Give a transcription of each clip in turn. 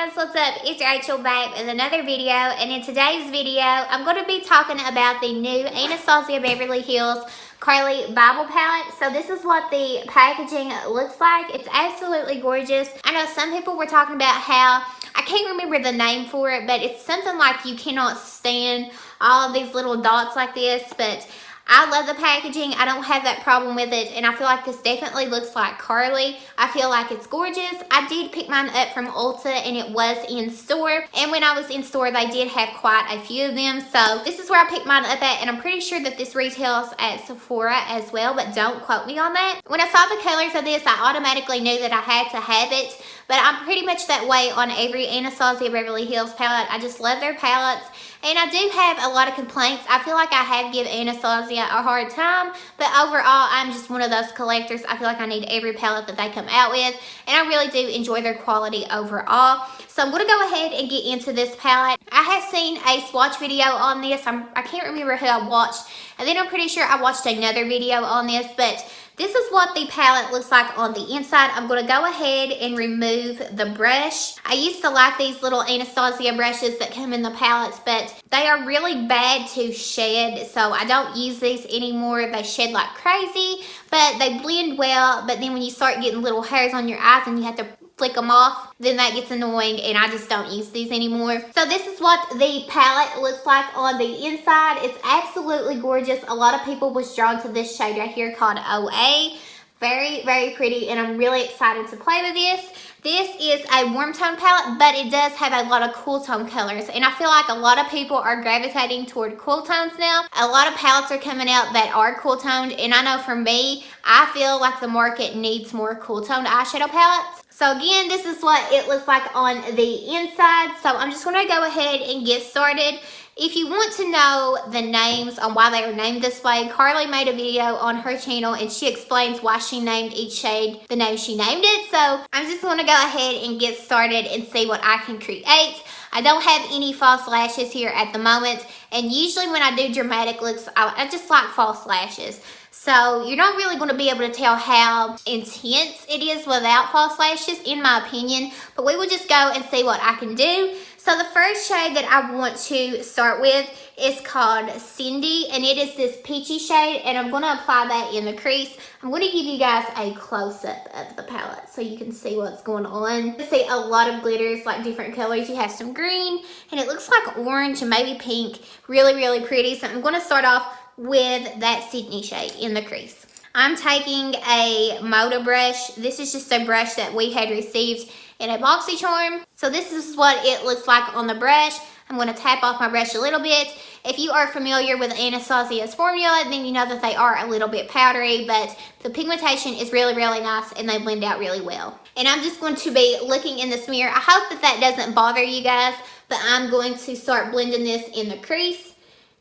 guys, what's up? It's Rachel back with another video, and in today's video I'm going to be talking about the new Anastasia Beverly Hills Carli Bybel palette. So this is what the packaging looks like. It's absolutely gorgeous. I know some people were talking about how, I can't remember the name for it, but it's something like you cannot stand all of these little dots like this, but I love the packaging. I don't have that problem with it, and I feel like this definitely looks like Carli. I feel like it's gorgeous. I did pick mine up from Ulta, and it was in store, and when I was in store they did have quite a few of them, so this is where I picked mine up at, and I'm pretty sure that this retails at Sephora as well, but don't quote me on that. When I saw the colors of this, I automatically knew that I had to have it, but I'm pretty much that way on every Anastasia Beverly Hills palette. I just love their palettes. And I do have a lot of complaints. I feel like I have given Anastasia a hard time, but overall, I'm just one of those collectors. I feel like I need every palette that they come out with, and I really do enjoy their quality overall. So I'm going to go ahead and get into this palette. I have seen a swatch video on this. I can't remember who I watched, and then I'm pretty sure I watched another video on this, but this is what the palette looks like on the inside. I'm going to go ahead and remove the brush. I used to like these little Anastasia brushes that come in the palettes, but they are really bad to shed, so I don't use these anymore. They shed like crazy, but they blend well, but then when you start getting little hairs on your eyes and you have to flick them off, then that gets annoying, and I just don't use these anymore. So this is what the palette looks like on the inside. It's absolutely gorgeous. A lot of people was drawn to this shade right here called OA. Very, very pretty, and I'm really excited to play with this. This is a warm tone palette, but it does have a lot of cool tone colors, and I feel like a lot of people are gravitating toward cool tones now. A lot of palettes are coming out that are cool toned, and I know for me, I feel like the market needs more cool toned eyeshadow palettes. So again, this is what it looks like on the inside. So I'm just going to go ahead and get started. If you want to know the names on why they were named this way, Carli made a video on her channel and she explains why she named each shade the name she named it. So I'm just going to go ahead and get started and see what I can create. I don't have any false lashes here at the moment, and usually when I do dramatic looks, I just like false lashes. So you're not really going to be able to tell how intense it is without false lashes, in my opinion, but we will just go and see what I can do. So the first shade that I want to start with is called Cindy, and it is this peachy shade, and I'm going to apply that in the crease. I'm going to give you guys a close-up of the palette so you can see what's going on. You see a lot of glitters, like different colors. You have some green, and it looks like orange and maybe pink. Really, really pretty. So I'm going to start off with that Sydney shade in the crease. I'm taking a Moda brush. This is just a brush that we had received in a BoxyCharm. So this is what it looks like on the brush. I'm going to tap off my brush a little bit. If you are familiar with Anastasia's formula, then you know that they are a little bit powdery, but the pigmentation is really, really nice, and they blend out really well. And I'm just going to be looking in this mirror. I hope that that doesn't bother you guys, but I'm going to start blending this in the crease.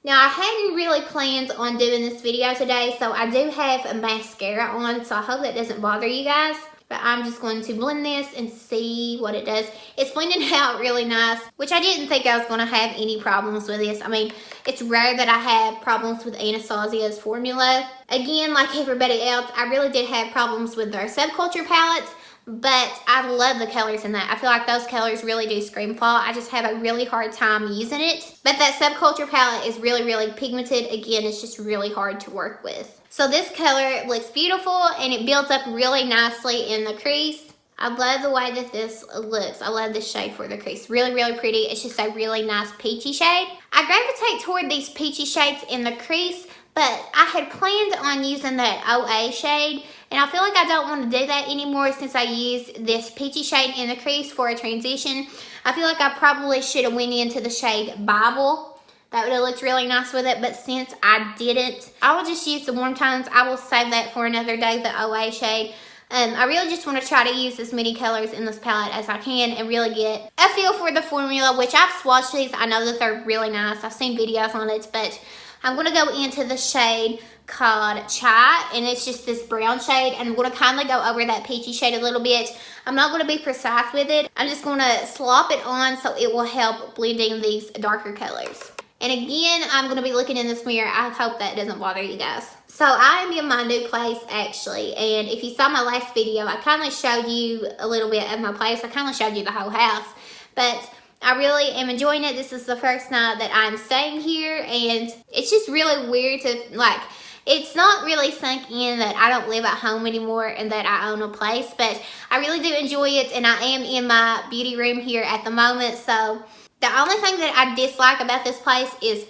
Now, I hadn't really planned on doing this video today, so I do have a mascara on, so I hope that doesn't bother you guys. But I'm just going to blend this and see what it does. It's blending out really nice, which I didn't think I was going to have any problems with this. I mean, it's rare that I have problems with Anastasia's formula. Again, like everybody else, I really did have problems with their Subculture palettes, but I love the colors in that. I feel like those colors really do scream fall. I just have a really hard time using it. But that Subculture palette is really, really pigmented. Again, it's just really hard to work with. So this color looks beautiful, and it builds up really nicely in the crease. I love the way that this looks. I love this shade for the crease. Really, really pretty. It's just a really nice peachy shade. I gravitate toward these peachy shades in the crease, but I had planned on using that OA shade, and I feel like I don't want to do that anymore since I used this peachy shade in the crease for a transition. I feel like I probably should have went into the shade Bybel. That would have looked really nice with it, but since I didn't, I will just use the warm tones. I will save that for another day, the OA shade. I really just want to try to use as many colors in this palette as I can and really get a feel for the formula, which I've swatched these. I know that they're really nice. I've seen videos on it, but I'm going to go into the shade called Chai, and it's just this brown shade, and I'm going to kind of go over that peachy shade a little bit. I'm not going to be precise with it. I'm just going to slop it on so it will help blending these darker colors. And again, I'm going to be looking in this mirror. I hope that doesn't bother you guys. So I am in my new place actually, and if you saw my last video, I kind of showed you a little bit of my place. I kind of showed you the whole house. but I really am enjoying it. This is the first night that I'm staying here, and it's just really weird to, like, it's not really sunk in that I don't live at home anymore and that I own a place, but I really do enjoy it, and I am in my beauty room here at the moment. So the only thing that I dislike about this place is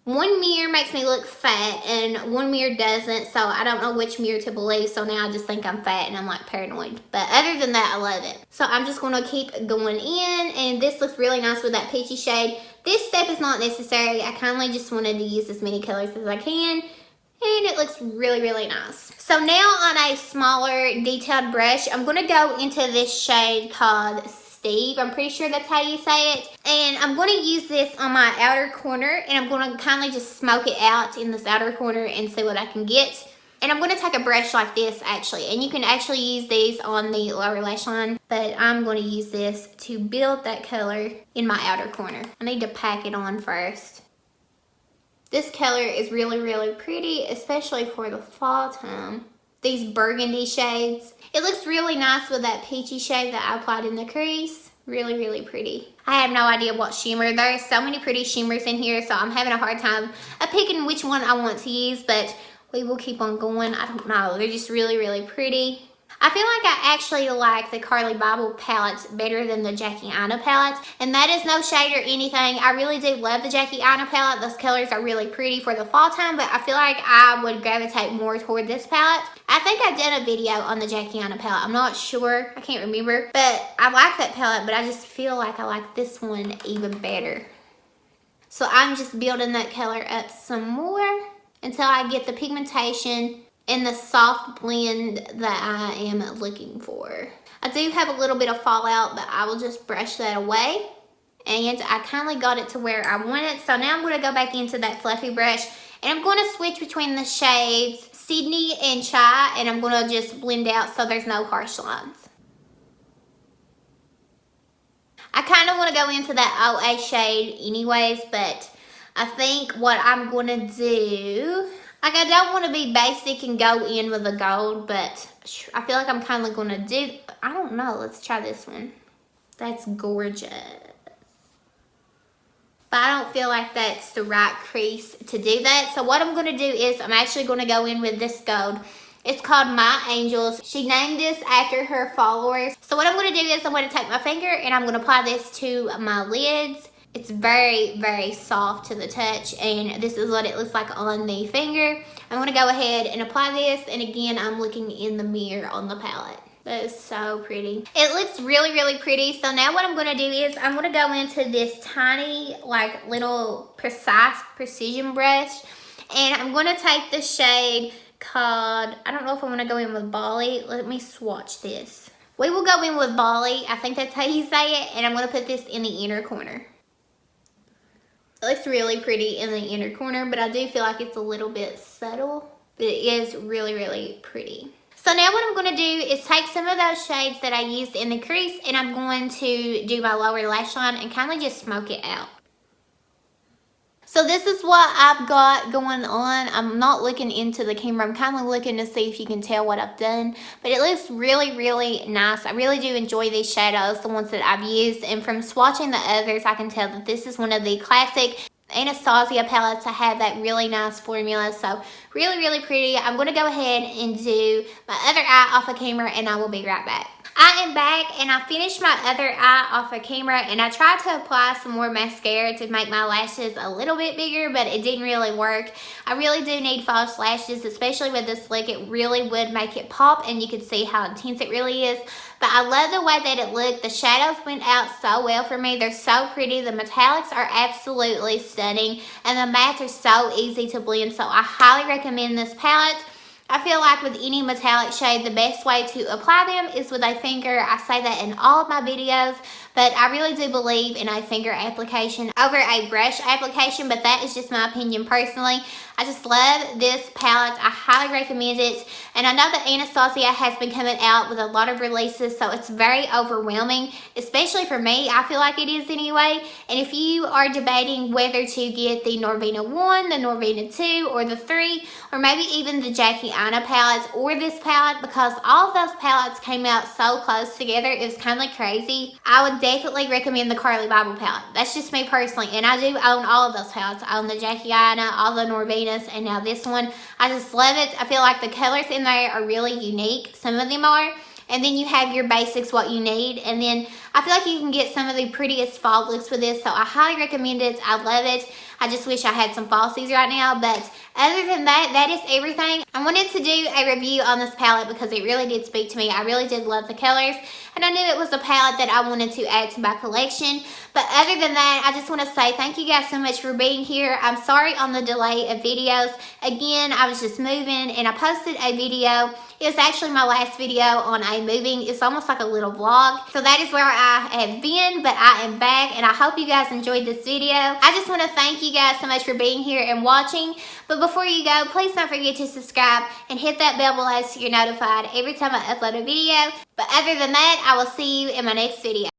one mirror makes me look fat and one mirror doesn't, so I don't know which mirror to believe. So now I just think I'm fat and I'm like paranoid, but other than that, I love it. So I'm just going to keep going in, and this looks really nice with that peachy shade. This step is not necessary. I kind of just wanted to use as many colors as I can, and it looks really, really nice. So now on a smaller detailed brush, I'm going to go into this shade called Steve. I'm pretty sure that's how you say it. And I'm going to use this on my outer corner, and I'm going to kind of just smoke it out in this outer corner and see what I can get. And I'm going to take a brush like this actually, and you can actually use these on the lower lash line, but I'm going to use this to build that color in my outer corner. I need to pack it on first. This color is really, really pretty, especially for the fall time. These burgundy shades. It looks really nice with that peachy shade that I applied in the crease. Really, really pretty. I have no idea what shimmer. There are so many pretty shimmers in here, so I'm having a hard time picking which one I want to use, but we will keep on going. I don't know. They're just really, really pretty. I feel like I actually like the Carli Bybel palettes better than the Jackie Aina palettes, and that is no shade or anything. I really do love the Jackie Aina palette. Those colors are really pretty for the fall time, but I feel like I would gravitate more toward this palette. I think I did a video on the Jackie Aina palette. I'm not sure. I can't remember, but I like that palette, but I just feel like I like this one even better. So I'm just building that color up some more until I get the pigmentation and the soft blend that I am looking for. I do have a little bit of fallout, but I will just brush that away. And I kind of got it to where I want it. So now I'm going to go back into that fluffy brush, and I'm going to switch between the shades Sydney and Chai, and I'm going to just blend out so there's no harsh lines. I kind of want to go into that OA shade anyways, but I think what I'm going to do, like, I don't want to be basic and go in with the gold, but I feel like I'm kind of going to do, I don't know, let's try this one. That's gorgeous. But I don't feel like that's the right crease to do that. So what I'm going to do is I'm actually going to go in with this gold. It's called My Angels. She named this after her followers. So what I'm going to do is I'm going to take my finger and I'm going to apply this to my lids. It's very, very soft to the touch, and this is what it looks like on the finger. I'm going to go ahead and apply this, and again, I'm looking in the mirror on the palette. That is so pretty. It looks really, really pretty. So now what I'm going to do is I'm going to go into this tiny, like, little precision brush, and I'm going to take the shade called, I don't know if I want to go in with Bali. Let me swatch this. We will go in with Bali. I think that's how you say it, and I'm going to put this in the inner corner. It looks really pretty in the inner corner, but I do feel like it's a little bit subtle, but it is really, really pretty. So now what I'm going to do is take some of those shades that I used in the crease, and I'm going to do my lower lash line and kind of just smoke it out. So this is what I've got going on. I'm not looking into the camera. I'm kind of looking to see if you can tell what I've done. But it looks really, really nice. I really do enjoy these shadows, the ones that I've used. And from swatching the others, I can tell that this is one of the classic Anastasia palettes. I have that really nice formula. So really, really pretty. I'm going to go ahead and do my other eye off of camera, and I will be right back. I am back, and I finished my other eye off of camera, and I tried to apply some more mascara to make my lashes a little bit bigger, but it didn't really work. I really do need false lashes, especially with this look. It really would make it pop, and you can see how intense it really is. But I love the way that it looked. The shadows went out so well for me. They're so pretty. The metallics are absolutely stunning, and the mattes are so easy to blend, so I highly recommend this palette. I feel like with any metallic shade, the best way to apply them is with a finger. I say that in all of my videos, but I really do believe in a finger application over a brush application, but that is just my opinion personally. I just love this palette. I highly recommend it. And I know that Anastasia has been coming out with a lot of releases, so it's very overwhelming, especially for me. I feel like it is anyway. And if you are debating whether to get the Norvina 1, the Norvina 2, or the 3, or maybe even the Jackie Aina palettes or this palette, because all of those palettes came out so close together, it was kind of crazy. I would would definitely recommend the Carli Bybel palette. That's just me personally, and I do own all of those palettes. I own the Jackie Aina, all the Norvenus, and now this one. I just love it. I feel like the colors in there are really unique. Some of them are. And then you have your basics, what you need. And then I feel like you can get some of the prettiest fall looks with this. So I highly recommend it. I love it. I just wish I had some falsies right now. But other than that, that is everything. I wanted to do a review on this palette because it really did speak to me. I really did love the colors. And I knew it was a palette that I wanted to add to my collection. But other than that, I just want to say thank you guys so much for being here. I'm sorry on the delay of videos. Again, I was just moving and I posted a video. It was actually my last video on a moving. It's almost like a little vlog. So that is where I have been, but I am back and I hope you guys enjoyed this video. I just want to thank you guys so much for being here and watching. But before you go, please don't forget to subscribe and hit that bell below so you're notified every time I upload a video. But other than that, I will see you in my next video.